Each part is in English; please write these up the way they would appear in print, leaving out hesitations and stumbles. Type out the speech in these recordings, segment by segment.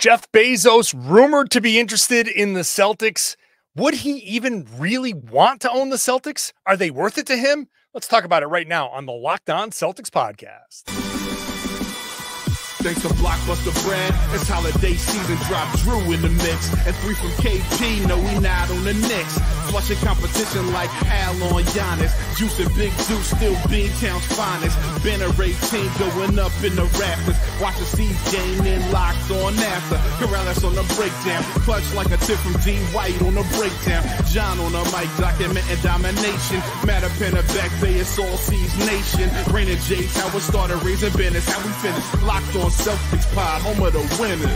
Jeff Bezos rumored to be interested in the Celtics. Would he even really want to own the Celtics? Are they worth it to him? Let's talk about it right now on the Locked On Celtics podcast. Thanks to Blockbuster brand, it's holiday season. Drop Drew in the mix, and 3 from KP. No, we not on the Knicks. Flushing competition like Al on Giannis. Juice and Big Zeus, still Beantown's finest. Banner 18 going up in the rafters. Watch the C's game in locked on after. Karalis on the breakdown. Clutch like a tip from D. White on the breakdown. John on the mic, documenting domination. Matter pen a back bay, it's all C's nation. Rain and J's, how we started raising business. How we finish. Locked on Celtics pod, home of the winners.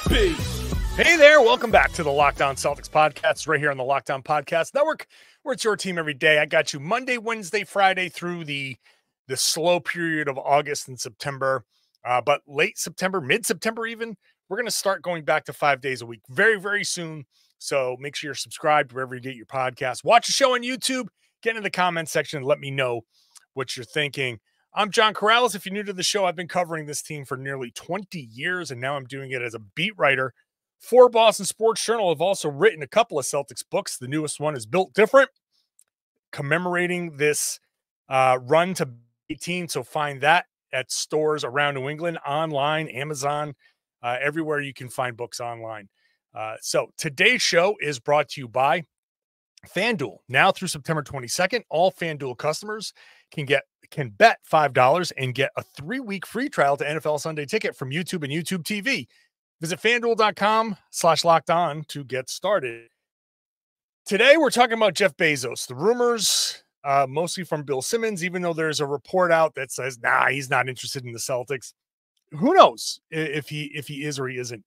Peace. Hey there, welcome back to the Locked On Celtics podcast, right here on the Locked On Podcast Network, where it's your team every day. I got you Monday, Wednesday, Friday through the slow period of August and September, but late September, mid-September even, we're going to start going back to 5 days a week very, very soon. So make sure you're subscribed wherever you get your podcast. Watch the show on YouTube, get in the comment section and let me know what you're thinking. I'm John Karalis. If you're new to the show, I've been covering this team for nearly 20 years, and now I'm doing it as a beat writer for Boston Sports Journal. I've also written a couple of Celtics books. The newest one is Built Different, commemorating this run to 18. So find that at stores around New England, online, Amazon, everywhere you can find books online. So today's show is brought to you by FanDuel. Now through September 22nd, all FanDuel customers can bet $5 and get a 3-week free trial to NFL Sunday Ticket from YouTube and YouTube TV. Visit FanDuel.com/lockedon to get started. Today, we're talking about Jeff Bezos. The rumors, mostly from Bill Simmons, even though there's a report out that says, nah, he's not interested in the Celtics. Who knows if he is or he isn't.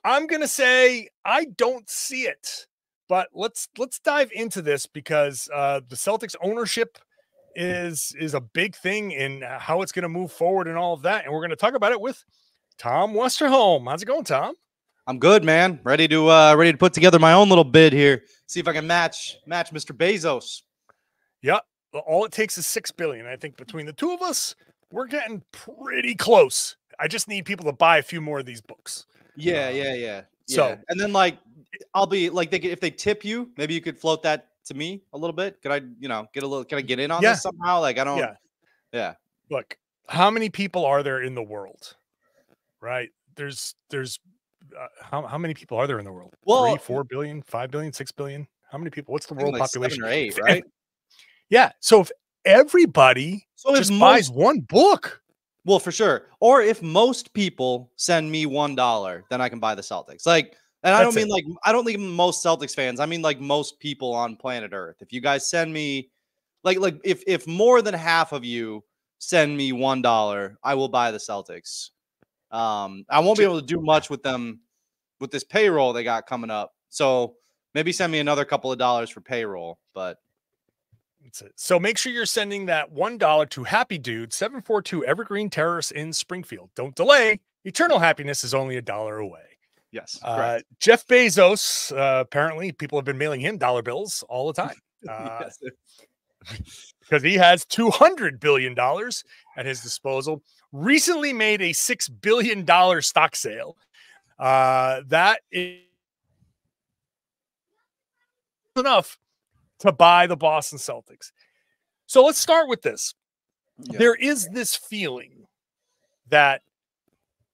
I'm going to say I don't see it. But let's dive into this because the Celtics ownership is a big thing in how it's going to move forward and all of that. And we're going to talk about it with Tom Westerholm. How's it going, Tom? I'm good, man. Ready to put together my own little bid here. See if I can match Mr. Bezos. Yeah. All it takes is $6 billion. I think between the two of us, we're getting pretty close. I just need people to buy a few more of these books. Yeah. So, and then I'll be like, if they tip you, maybe you could float that to me a little bit. Could I, can I get in on this somehow? Like, I don't. Yeah. Look, how many people are there in the world? Right? There's how many people are there in the world? Well, 3, 4 billion, 5 billion, 6 billion. How many people? What's the world like population? 7 or 8, right? Yeah. So if everybody just buys one book. Well, for sure. Or if most people send me $1, then I can buy the Celtics. And I don't mean I don't think most Celtics fans. I mean most people on planet Earth. If you guys send me if more than half of you send me $1, I will buy the Celtics. I won't be able to do much with them with this payroll they got coming up. So maybe send me another couple of dollars for payroll, but that's it. So make sure you're sending that $1 to Happy Dude, 742 Evergreen Terrace in Springfield. Don't delay. Eternal happiness is only $1 away. Yes. Jeff Bezos, apparently people have been mailing him dollar bills all the time. Because he has $200 billion at his disposal. Recently made a $6 billion stock sale. That is enough to buy the Boston Celtics. So let's start with this. Yeah. There is this feeling that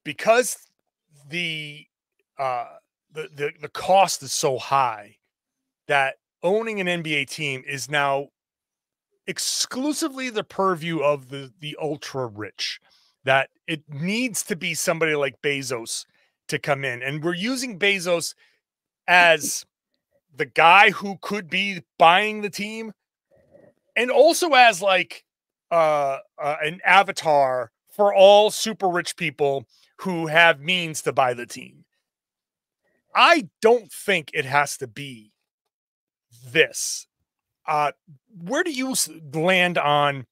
because the cost is so high that owning an NBA team is now exclusively the purview of the ultra rich, that it needs to be somebody like Bezos to come in. And we're using Bezos as the guy who could be buying the team, and also as an avatar for all super rich people who have means to buy the team. I don't think it has to be this. Where do you land on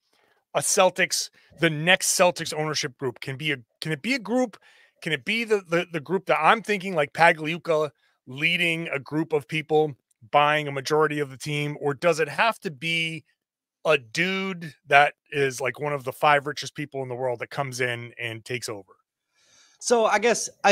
a Celtics, the next Celtics ownership group? Can it be a group? Can it be the group that I'm thinking, like Pagliuca leading a group of people buying a majority of the team? Or does it have to be a dude that is like one of the 5 richest people in the world that comes in and takes over? So I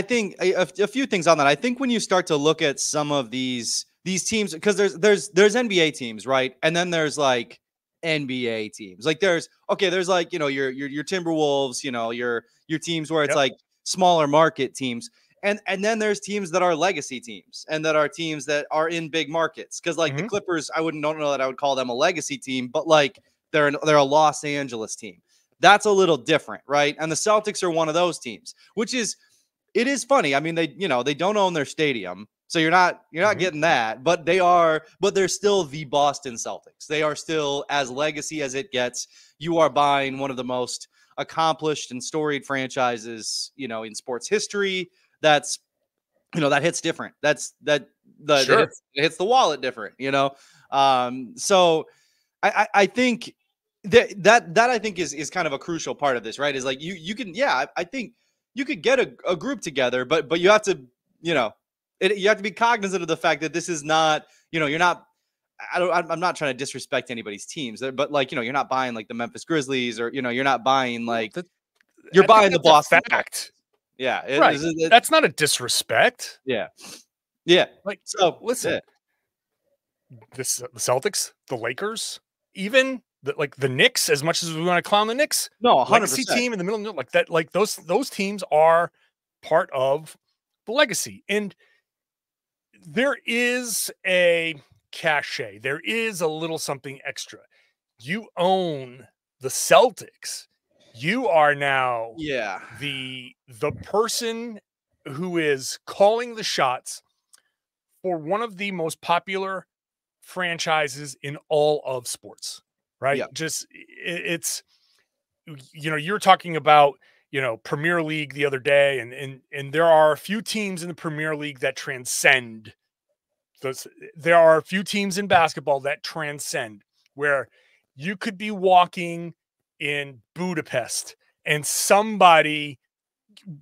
think a few things on that. I think when you start to look at some of these teams, because there's NBA teams, right? And then there's like NBA teams. Like there's like, your Timberwolves, your teams where it's like smaller market teams. And then there's teams that are legacy teams and that are teams that are in big markets. Because like the Clippers, don't know that I would call them a legacy team, but like they're a Los Angeles team. That's a little different, right? And the Celtics are one of those teams, it is funny. I mean, they don't own their stadium, so you're not getting that, but they're still the Boston Celtics. They are still as legacy as it gets. You are buying one of the most accomplished and storied franchises, in sports history. That's, that hits different. It hits the wallet different, So I think that I think is kind of a crucial part of this, right? Is like you can, I think you could get a group together, but you have to, you have to be cognizant of the fact that this is not, you're not, I'm not trying to disrespect anybody's teams, but like, you're not buying like the Memphis Grizzlies or, you're not buying like, you're buying the Boston fact. Yeah. Right. That's not a disrespect. Yeah. Yeah. Like, so listen, the Celtics, the Lakers, even the Knicks, as much as we want to clown the Knicks, no, 100%. Legacy team in the middle, like that, like those teams are part of the legacy. And there is a cachet. There is a little something extra. You own the Celtics. You are now the person who is calling the shots for one of the most popular franchises in all of sports, right? Yep. Just it's, you're talking about, Premier League the other day, and there are a few teams in the Premier League that transcend those. There are a few teams in basketball that transcend, where you could be walking in Budapest and somebody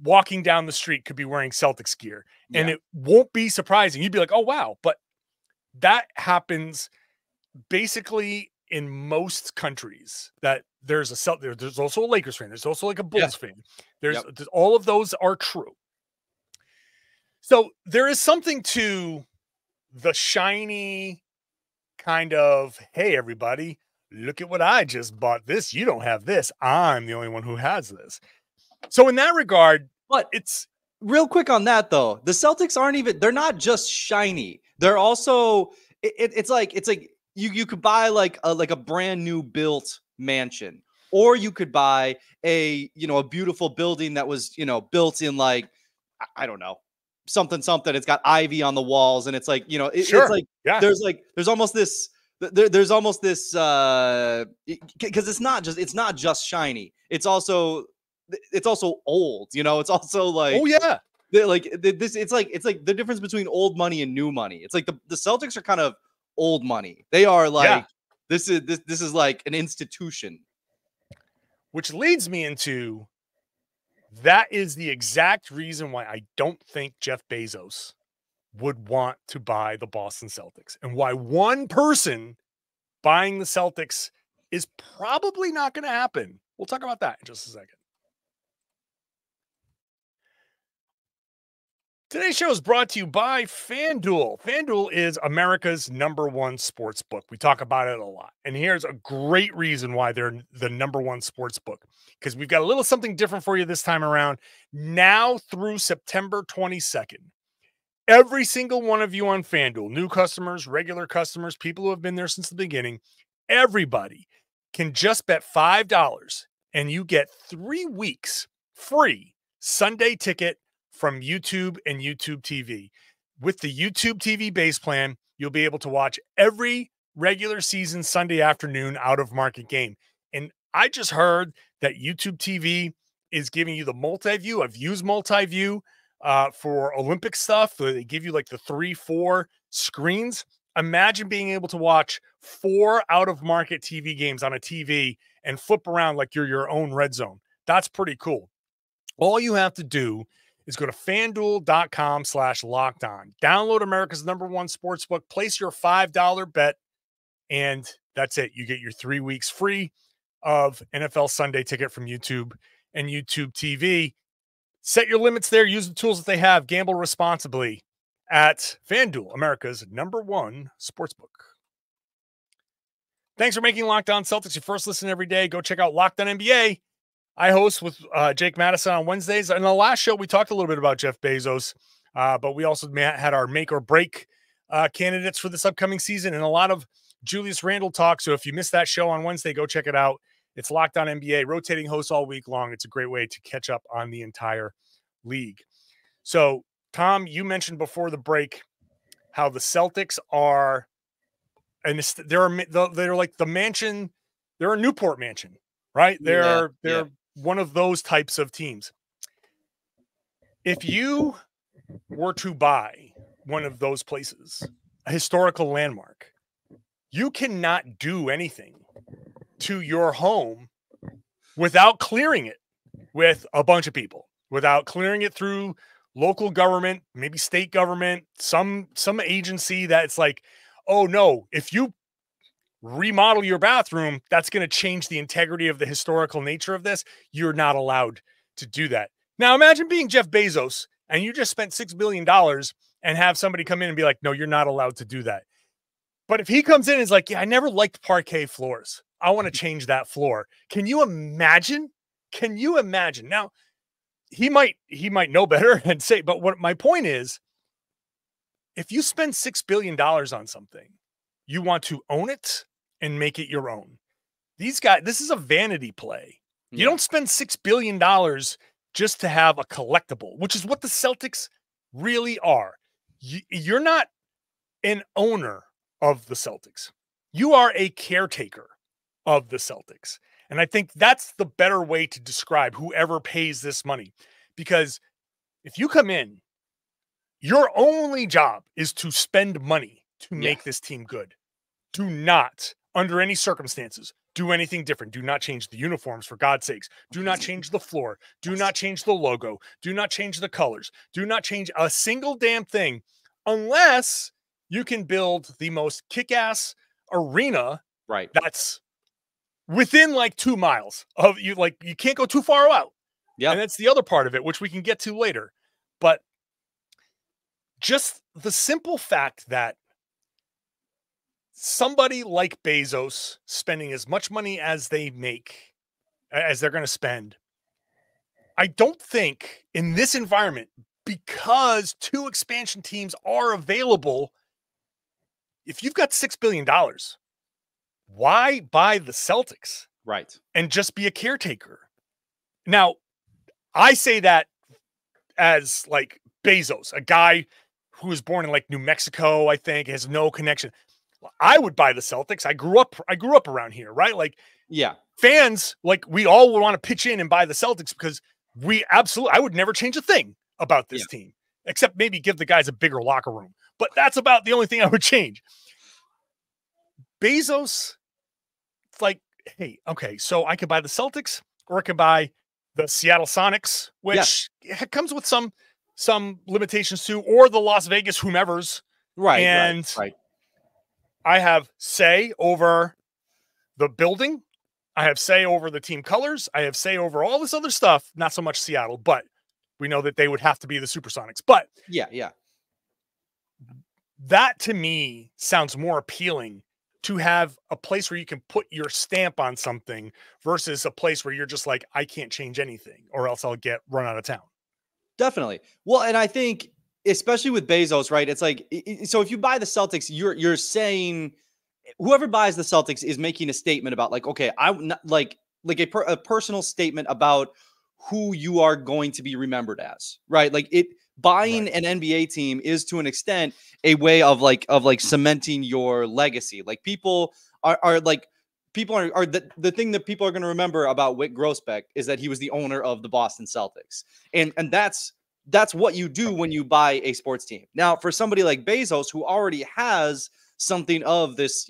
walking down the street could be wearing Celtics gear, and it won't be surprising. You'd be like, oh wow. But that happens basically in most countries, that there's there's also a Lakers fan. There's also like a Bulls fan. There's all of those are true. So there is something to the shiny kind of, hey, everybody, look at what I just bought. This, you don't have this. I'm the only one who has this. So in that regard, but it's real quick on that though. The Celtics they're not just shiny. They're also, it's like you could buy like a brand new built mansion, or you could buy a beautiful building that was, built in like, I don't know, something. It's got ivy on the walls. And it's like, it's like, there's almost this, because it's not just shiny. It's also old, it's also like, oh yeah. It's like the difference between old money and new money. It's like the Celtics are kind of old money. They are like, this is like an institution. Which leads me into, that is the exact reason why I don't think Jeff Bezos would want to buy the Boston Celtics, and why one person buying the Celtics is probably not going to happen. We'll talk about that in just a second. Today's show is brought to you by FanDuel. FanDuel is America's #1 sports book. We talk about it a lot. And here's a great reason why they're the #1 sports book, because we've got a little something different for you this time around. Now through September 22nd, every single one of you on FanDuel, new customers, regular customers, people who have been there since the beginning, everybody can just bet $5 and you get 3 weeks free Sunday ticket from YouTube and YouTube TV. With the YouTube TV base plan, you'll be able to watch every regular season Sunday afternoon out of market game. And I just heard that YouTube TV is giving you the multi-view. I've used multi-view for Olympic stuff. They give you like the 3-4 screens. Imagine being able to watch 4 out of market TV games on a TV and flip around like you're your own red zone. That's pretty cool. All you have to do is go to FanDuel.com/lockedon. Download America's #1 sportsbook, place your $5 bet, and that's it. You get your 3 weeks free of NFL Sunday ticket from YouTube and YouTube TV. Set your limits there. Use the tools that they have. Gamble responsibly at FanDuel, America's #1 sportsbook. Thanks for making Locked On Celtics your first listen every day. Go check out Locked On NBA. I host with Jake Madison on Wednesdays. In the last show, we talked a little bit about Jeff Bezos, but we also had our make or break candidates for this upcoming season and a lot of Julius Randle talk. So if you missed that show on Wednesday, go check it out. It's Locked On NBA, rotating hosts all week long. It's a great way to catch up on the entire league. So, Tom, you mentioned before the break how the Celtics are, and they're like the mansion. They're a Newport mansion, right? They're one of those types of teams. If you were to buy one of those places, a historical landmark, you cannot do anything to your home without clearing it with a bunch of people, without clearing it through local government, maybe state government, some agency that it's like, oh no, if you remodel your bathroom, that's going to change the integrity of the historical nature of this. You're not allowed to do that. Now imagine being Jeff Bezos and you just spent $6 billion and have somebody come in and be like, no, you're not allowed to do that. But if he comes in and is like, yeah, I never liked parquet floors. I want to change that floor. Can you imagine? Can you imagine? Now, he might know better and say, but what my point is, if you spend $6 billion on something, you want to own it and make it your own. These guys, this is a vanity play. You don't spend $6 billion just to have a collectible, which is what the Celtics really are. You're not an owner of the Celtics. You are a caretaker of the Celtics. And I think that's the better way to describe whoever pays this money. Because if you come in, your only job is to spend money to make this team good. Do not, under any circumstances, do anything different. Do not change the uniforms, for God's sakes. Do not change the floor. Do not change the logo. Do not change the colors. Do not change a single damn thing unless you can build the most kick-ass arena that's within like 2 miles of you. Like, you can't go too far out. Yeah. And that's the other part of it, which we can get to later. But just the simple fact that somebody like Bezos spending as much money as they make, as they're going to spend, I don't think in this environment, because 2 expansion teams are available, if you've got $6 billion, why buy the Celtics? Right. And just be a caretaker. Now, I say that as like Bezos, a guy who was born in like New Mexico, I think, has no connection. I would buy the Celtics. I grew up around here, right? Like, yeah, fans, like, we all would want to pitch in and buy the Celtics because I would never change a thing about this team, except maybe give the guys a bigger locker room. But that's about the only thing I would change. Bezos, it's like, hey, okay, so I could buy the Celtics or I could buy the Seattle Sonics, which comes with some limitations too, or the Las Vegas whomevers. Right. And I have say over the building. I have say over the team colors. I have say over all this other stuff. Not so much Seattle, but we know that they would have to be the Supersonics. But that to me sounds more appealing, to have a place where you can put your stamp on something versus a place where you're just like, I can't change anything or else I'll get run out of town. Definitely. Well, and I think especially with Bezos, right? It's like, so if you buy the Celtics, you're saying whoever buys the Celtics is making a statement about like, okay, I'm not like a personal statement about who you are going to be remembered as, right? Like buying an NBA team is to an extent a way of cementing your legacy. Like people are the thing that people are going to remember about Whit Grousbeck is that he was the owner of the Boston Celtics. And that's what you do when you buy a sports team. Now, for somebody like Bezos, who already has something of this,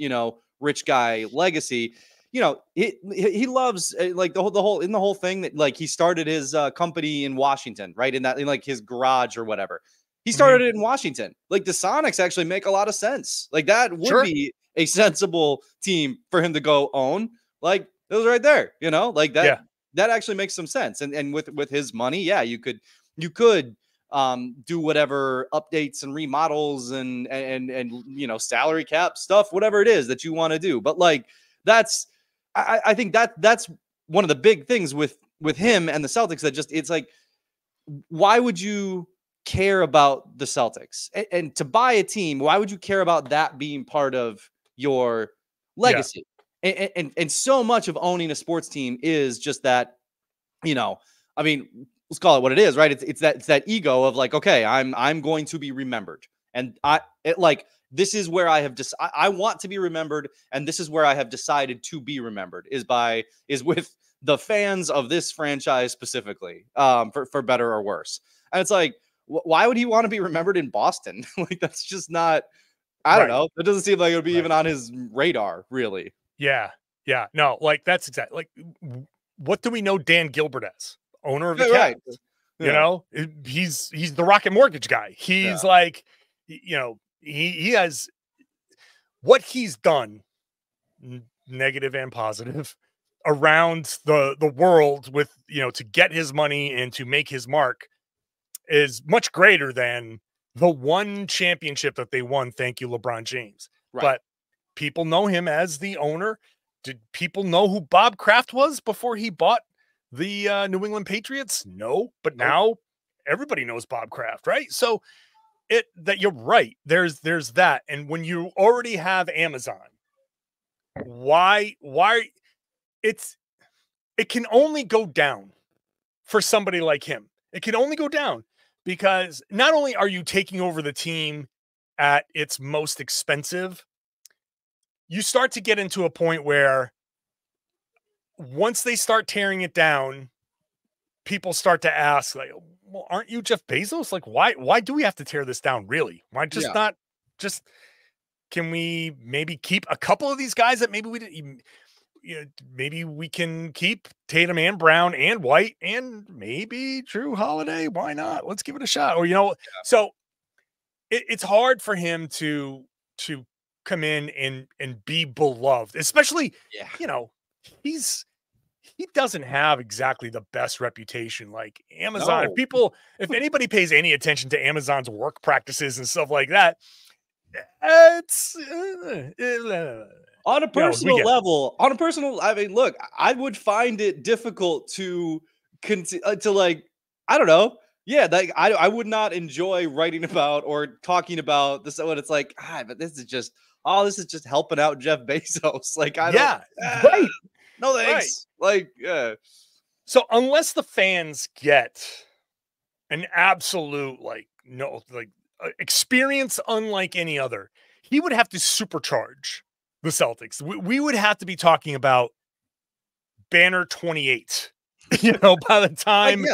rich guy legacy, he loves like the whole thing that like he started his company in Washington, right? In like his garage or whatever. He started it in Washington. Like the Sonics actually make a lot of sense. Like that would be a sensible team for him to go own. Like it was right there, like that. Yeah. That actually makes some sense. And with his money, you could you could do whatever updates and remodels and you know, salary cap stuff, whatever it is that you want to do. But like, that's I think that's one of the big things with him and the Celtics, that just, it's like, why would you care about the Celtics and to buy a team? Why would you care about that being part of your legacy? And so much of owning a sports team is just that, you know, I mean, let's call it what it is, right? It's that ego of like, okay, I'm going to be remembered, and this is where I have I want to be remembered, and this is where I have decided to be remembered is with the fans of this franchise specifically, for better or worse. And it's like, why would he want to be remembered in Boston? Like, that's just not. I don't know. It doesn't seem like it would be even on his radar, really. Yeah. No, like that's exactly like, what do we know Dan Gilbert as? Owner of the Cavs. Yeah. You know, he's the Rocket Mortgage guy. He's like, you know, he has what he's done, negative and positive, around the world with, you know, to get his money and to make his mark is much greater than the one championship that they won. Thank you, LeBron James. Right. But people know him as the owner. Did people know who Bob Kraft was before he bought the New England Patriots? No, but now everybody knows Bob Kraft, right? So that you're right. There's that. And when you already have Amazon, why it can only go down for somebody like him. It can only go down because not only are you taking over the team at its most expensive, you start to get into a point where once they start tearing it down, people start to ask, like, well, aren't you Jeff Bezos? Like, why do we have to tear this down? Really? Why not just, can we maybe keep a couple of these guys that maybe we didn't even, you know, maybe we can keep Tatum and Brown and White and maybe Drew Holiday. Why not? Let's give it a shot. Or, you know, so it's hard for him to come in and be beloved, especially, you know, he doesn't have exactly the best reputation. Like Amazon, if anybody pays any attention to Amazon's work practices and stuff like that, it's on a personal level, I mean, look, I would find it difficult to like, I don't know. Yeah, like I would not enjoy writing about or talking about this. When it's like, but this is just helping out Jeff Bezos. Like, right. No thanks. Right. Like, so unless the fans get an absolute experience unlike any other, he would have to supercharge the Celtics. We would have to be talking about banner 28. You know, by the time,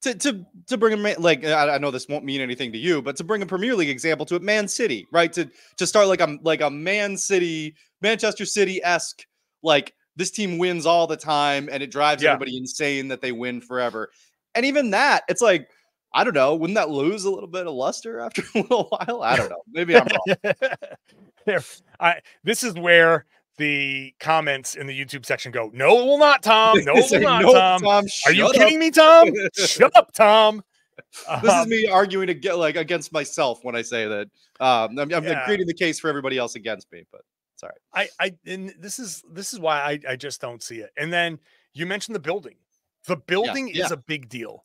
to bring him, like, I know this won't mean anything to you, but to bring a Premier League example to it, Man City, right? To start like a Manchester City-esque, like, this team wins all the time and it drives everybody insane that they win forever. And even that, it's like, I don't know, wouldn't that lose a little bit of luster after a little while? I don't know. Maybe I'm wrong. This is where the comments in the YouTube section go, no, it will not, Tom. No, it will not, Tom. Are you kidding me, Tom? Shut up, Tom. This is me arguing against myself when I say that. I'm creating the case for everybody else against me, but sorry. And this is why I just don't see it. And then you mentioned the building. The building is a big deal.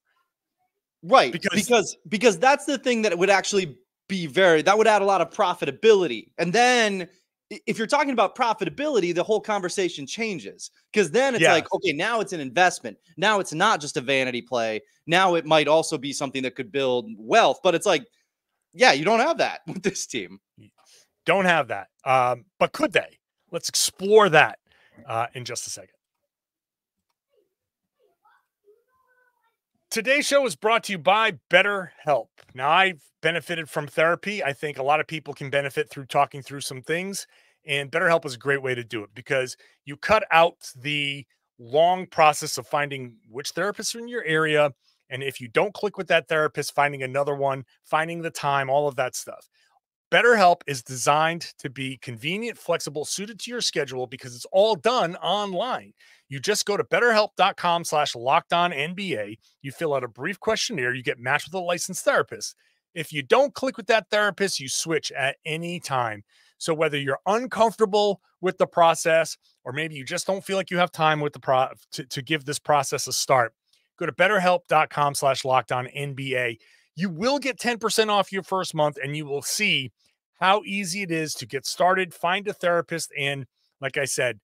Right. Because that's the thing that would actually be that would add a lot of profitability. And then if you're talking about profitability, the whole conversation changes, because then it's like, okay, now it's an investment. Now it's not just a vanity play. Now it might also be something that could build wealth, but it's like, you don't have that with this team. Don't have that. But could they? Let's explore that in just a second. Today's show is brought to you by BetterHelp. Now, I've benefited from therapy. I think a lot of people can benefit through talking through some things, and BetterHelp is a great way to do it because you cut out the long process of finding which therapists are in your area, and if you don't click with that therapist, finding another one, finding the time, all of that stuff. BetterHelp is designed to be convenient, flexible, suited to your schedule because it's all done online. You just go to betterhelp.com/lockedonnba. You fill out a brief questionnaire. You get matched with a licensed therapist. If you don't click with that therapist, you switch at any time. So whether you're uncomfortable with the process or maybe you just don't feel like you have time with the to give this process a start, go to betterhelp.com/lockedonnba. You will get 10% off your first month, and you will see how easy it is to get started, find a therapist, and like I said,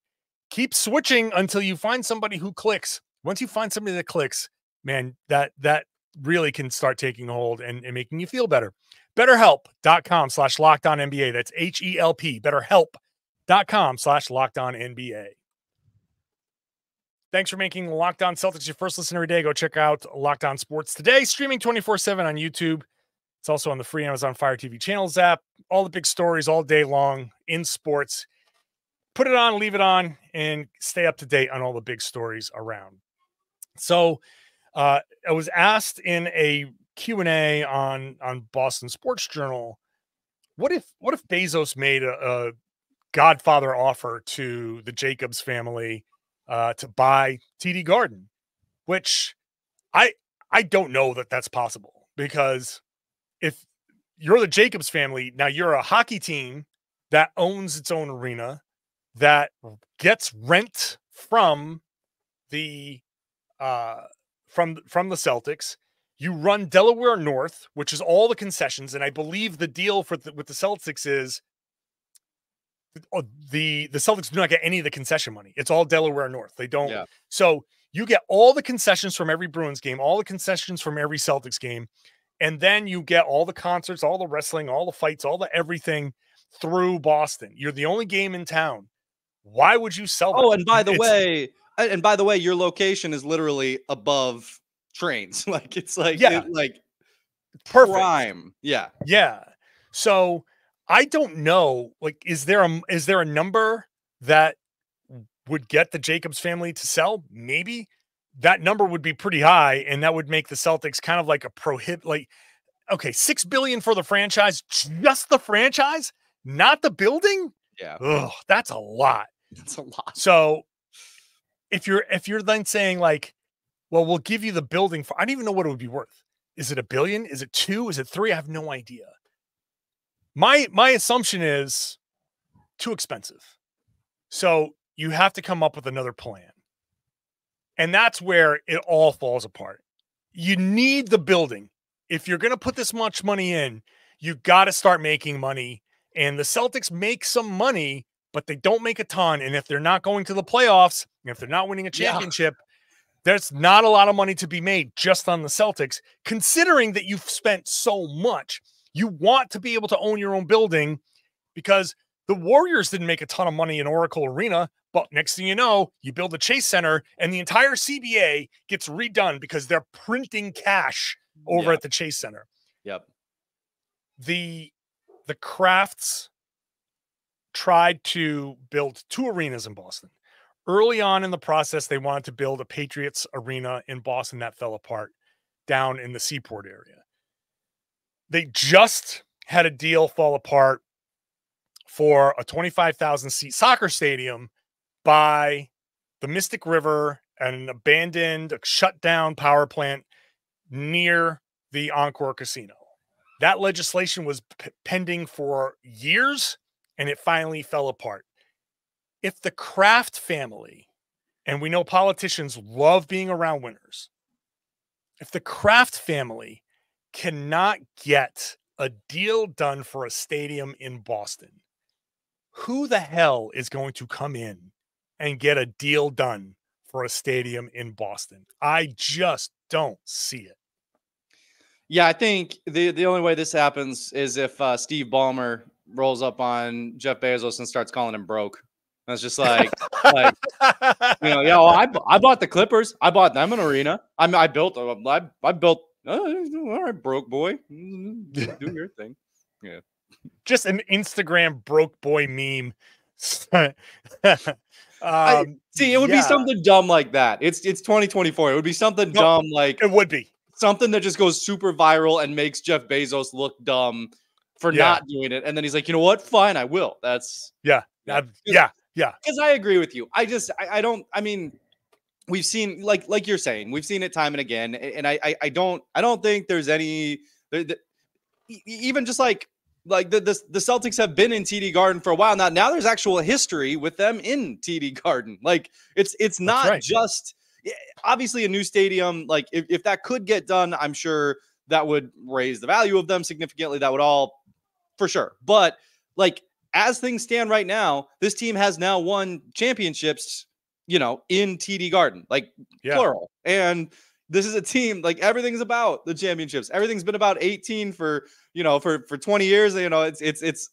keep switching until you find somebody who clicks. Once you find somebody that clicks, man, that really can start taking hold and making you feel better. BetterHelp.com/lockedonnba. That's HELP. BetterHelp.com/lockedonnba. Thanks for making Locked On Celtics your first listen every day. Go check out Locked On Sports Today, streaming 24/7 on YouTube. It's also on the free Amazon Fire TV channels app. All the big stories all day long in sports. Put it on, leave it on, and stay up to date on all the big stories around. So I was asked in a Q&A on Boston Sports Journal, what if Bezos made a Godfather offer to the Jacobs family to buy TD Garden, which I don't know that that's possible, because if you're the Jacobs family, now you're a hockey team that owns its own arena, that gets rent from the Celtics. You run Delaware North, which is all the concessions, and I believe the deal with the Celtics is the Celtics do not get any of the concession money. It's all Delaware North. They don't. Yeah. So you get all the concessions from every Bruins game, all the concessions from every Celtics game, and then you get all the concerts, all the wrestling, all the fights, all the everything through Boston. You're the only game in town. Why would you sell that? Oh, and by the way, your location is literally above trains. Like it's like, yeah, like perfect. Prime. Yeah. Yeah. So I don't know, like, is there a number that would get the Jacobs family to sell? Maybe that number would be pretty high, and that would make the Celtics kind of like a okay, $6 billion for the franchise, just the franchise, not the building. Yeah. Ugh, that's a lot. That's a lot. So if you're then saying like, well, we'll give you the building for, I don't even know what it would be worth. Is it $1 billion? Is it $2 billion? Is it $3 billion? I have no idea. My assumption is too expensive. So you have to come up with another plan. And that's where it all falls apart. You need the building. If you're going to put this much money in, you got to start making money. And the Celtics make some money, but they don't make a ton. And if they're not going to the playoffs, and if they're not winning a championship, there's not a lot of money to be made just on the Celtics, considering that you've spent so much. You want to be able to own your own building, because the Warriors didn't make a ton of money in Oracle Arena, but next thing you know, you build the Chase Center and the entire CBA gets redone because they're printing cash over at the Chase Center. Yep. The Crafts tried to build 2 arenas in Boston. Early on in the process, they wanted to build a Patriots arena in Boston. That fell apart down in the Seaport area. They just had a deal fall apart for a 25,000 seat soccer stadium by the Mystic River and an abandoned, shut down power plant near the Encore Casino. That legislation was pending for years, and it finally fell apart. If the Kraft family, and we know politicians love being around winners, if the Kraft family cannot get a deal done for a stadium in Boston, who the hell is going to come in and get a deal done for a stadium in Boston? I just don't see it. Yeah, I think the only way this happens is if Steve Ballmer rolls up on Jeff Bezos and starts calling him broke. That's just like, I bought the Clippers. I bought them an arena. I built. All right, broke boy, do your thing. Yeah, just an Instagram broke boy meme. It would be something dumb like that. It's 2024. It would be something dumb like it would be something that just goes super viral and makes Jeff Bezos look dumb for not doing it. And then he's like, you know what? Fine, I will. That's yeah. Because I agree with you. I don't, I mean, we've seen, like you're saying, we've seen it time and again. And I don't think there's any, even just like the Celtics have been in TD Garden for a while now. Now there's actual history with them in TD Garden. Like it's not just obviously a new stadium. Like if that could get done, I'm sure that would raise the value of them significantly. That would all for sure. But like as things stand right now, this team has now won championships, in TD Garden, like plural. And this is a team, like everything's about the championships. Everything's been about 18 for 20 years. It's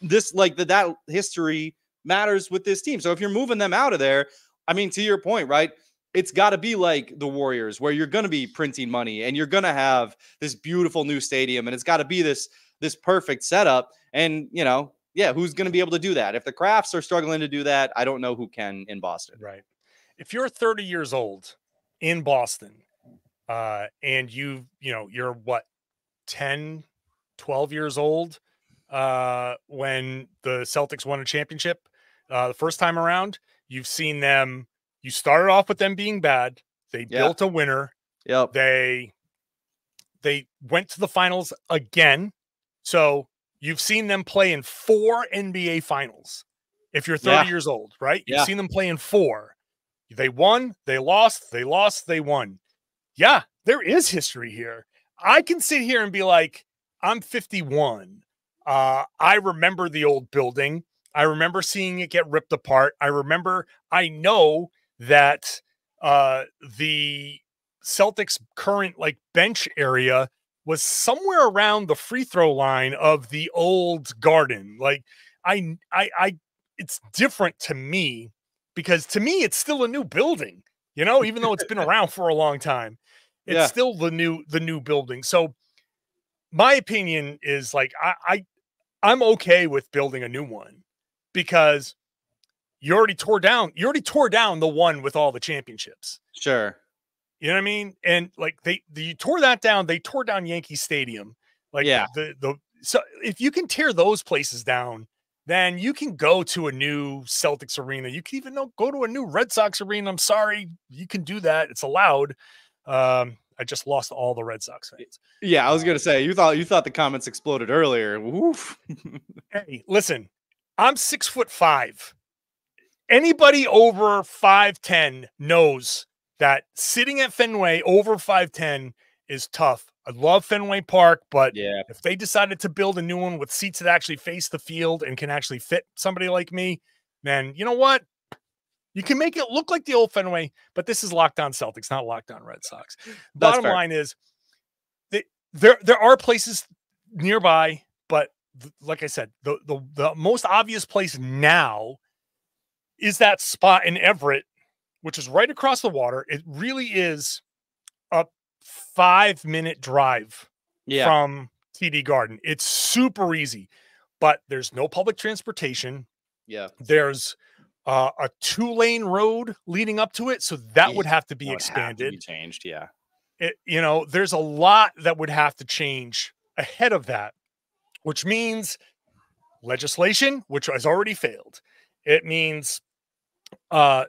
this, like that history matters with this team. So if you're moving them out of there, I mean, to your point, right? It's got to be like the Warriors, where you're going to be printing money and you're going to have this beautiful new stadium, and it's got to be this perfect setup. And who's going to be able to do that? If the Crafts are struggling to do that, I don't know who can in Boston. Right. If you're 30 years old in Boston, and you're what, 10, 12 years old when the Celtics won a championship the first time around, you've seen them. You started off with them being bad. They built a winner. Yep. They went to the finals again. So you've seen them play in 4 NBA finals. If you're 30 years old, right? You've seen them play in 4. They won, they lost, they won. Yeah, there is history here. I can sit here and be like, I'm 51. I remember the old building. I remember seeing it get ripped apart. I know that the Celtics current bench area was somewhere around the free throw line of the old Garden. It's different to me, because to me, it's still a new building, even though it's been around for a long time, it's still the new building. So my opinion is I'm okay with building a new one, because you already tore down the one with all the championships. Sure. You know what I mean? And you tore that down. They tore down Yankee Stadium. So if you can tear those places down, then you can go to a new Celtics arena. You can even go to a new Red Sox arena. I'm sorry, you can do that. It's allowed. I just lost all the Red Sox fans. Yeah, I was gonna say you thought the comments exploded earlier. Oof. Hey, listen, I'm 6'5". Anybody over 5'10" knows that sitting at Fenway over 5'10" is tough. I love Fenway Park, but if they decided to build a new one with seats that actually face the field and can actually fit somebody like me, then you know what? You can make it look like the old Fenway, but this is Locked On Celtics, not Locked On Red Sox. Bottom line is, there are places nearby, but like I said, the most obvious place now is that spot in Everett, which is right across the water. It really is a 5-minute drive from TD Garden. It's super easy, but there's no public transportation. Yeah. There's a 2-lane road leading up to it. So that would have to be expanded. Have to be changed. Yeah. There's a lot that would have to change ahead of that, which means legislation, which has already failed. It means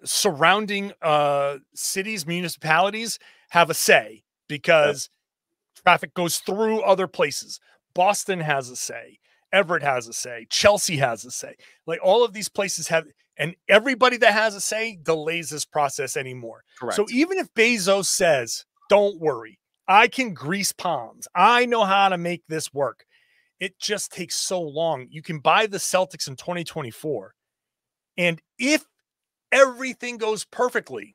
surrounding cities, municipalities have a say, because traffic goes through other places. Boston has a say. Everett has a say. Chelsea has a say. All of these places have, and everybody that has a say delays this process anymore. Correct. So even if Bezos says, don't worry, I can grease palms, I know how to make this work, it just takes so long. You can buy the Celtics in 2024. And if everything goes perfectly,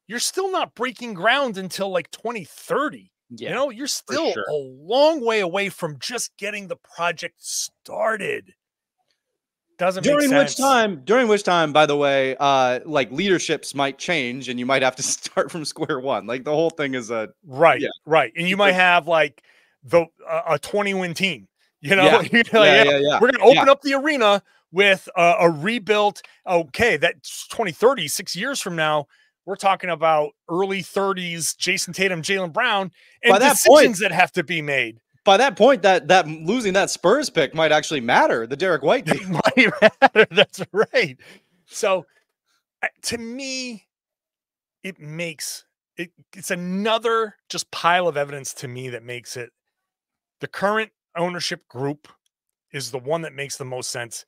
you're still not breaking ground until 2030. Yeah, you're still a long way away from just getting the project started. Doesn't make sense. During which time, by the way, leaderships might change and you might have to start from square one. The whole thing is right. And you might have a 20-win team. We're going to open up the arena with a rebuilt. Okay, that's 2030, 6 years from now. We're talking about early 30s, Jayson Tatum, Jaylen Brown, and decisions that have to be made. by that point, that losing that Spurs pick might actually matter. The Derek White deal might matter. That's right. So, to me, it's another just pile of evidence to me that makes it the current ownership group is the one that makes the most sense.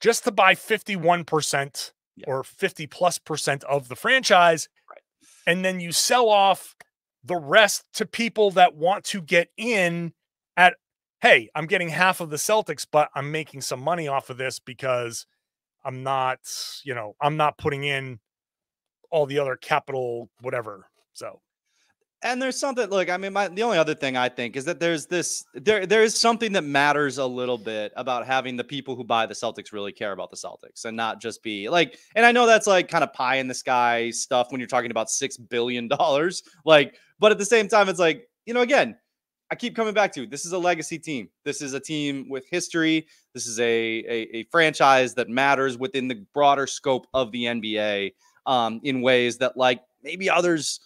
Just to buy 51% or 50+% of the franchise, right, and then you sell off the rest to people that want to get in at, hey, I'm getting half of the Celtics, but I'm making some money off of this because I'm not putting in all the other capital, whatever. So. And there's something, look, I mean, the only other thing I think is that there is something that matters a little bit about having the people who buy the Celtics really care about the Celtics and not just be like, and I know that's like kind of pie in the sky stuff when you're talking about $6 billion, like, but at the same time, it's like, again, I keep coming back to, this is a legacy team. This is a team with history. This is a franchise that matters within the broader scope of the NBA in ways that like maybe others,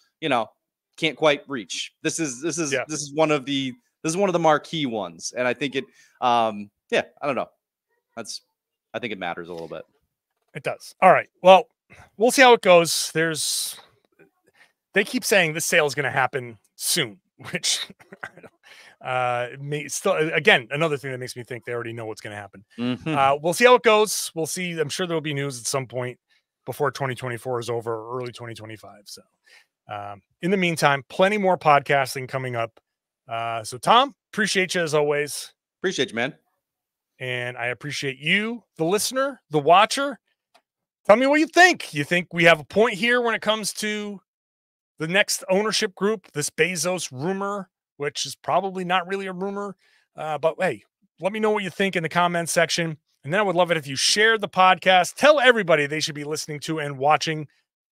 can't quite reach. This is one of the marquee ones, and I think it. I don't know. I think it matters a little bit. It does. All right. Well, we'll see how it goes. They keep saying this sale is going to happen soon, which may still, again, another thing that makes me think they already know what's going to happen. Mm-hmm. We'll see how it goes. We'll see. I'm sure there'll be news at some point before 2024 is over, or early 2025. So. In the meantime, plenty more podcasting coming up. So Tom, appreciate you as always. Appreciate you, man. And I appreciate you, the listener, the watcher. Tell me what you think. You think we have a point here when it comes to the next ownership group, this Bezos rumor, which is probably not really a rumor. But hey, let me know what you think in the comments section. And then I would love it if you shared the podcast. Tell everybody they should be listening to and watching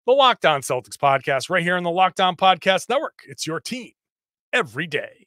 the Locked On Celtics podcast right here on the Locked On Podcast Network. It's your team every day.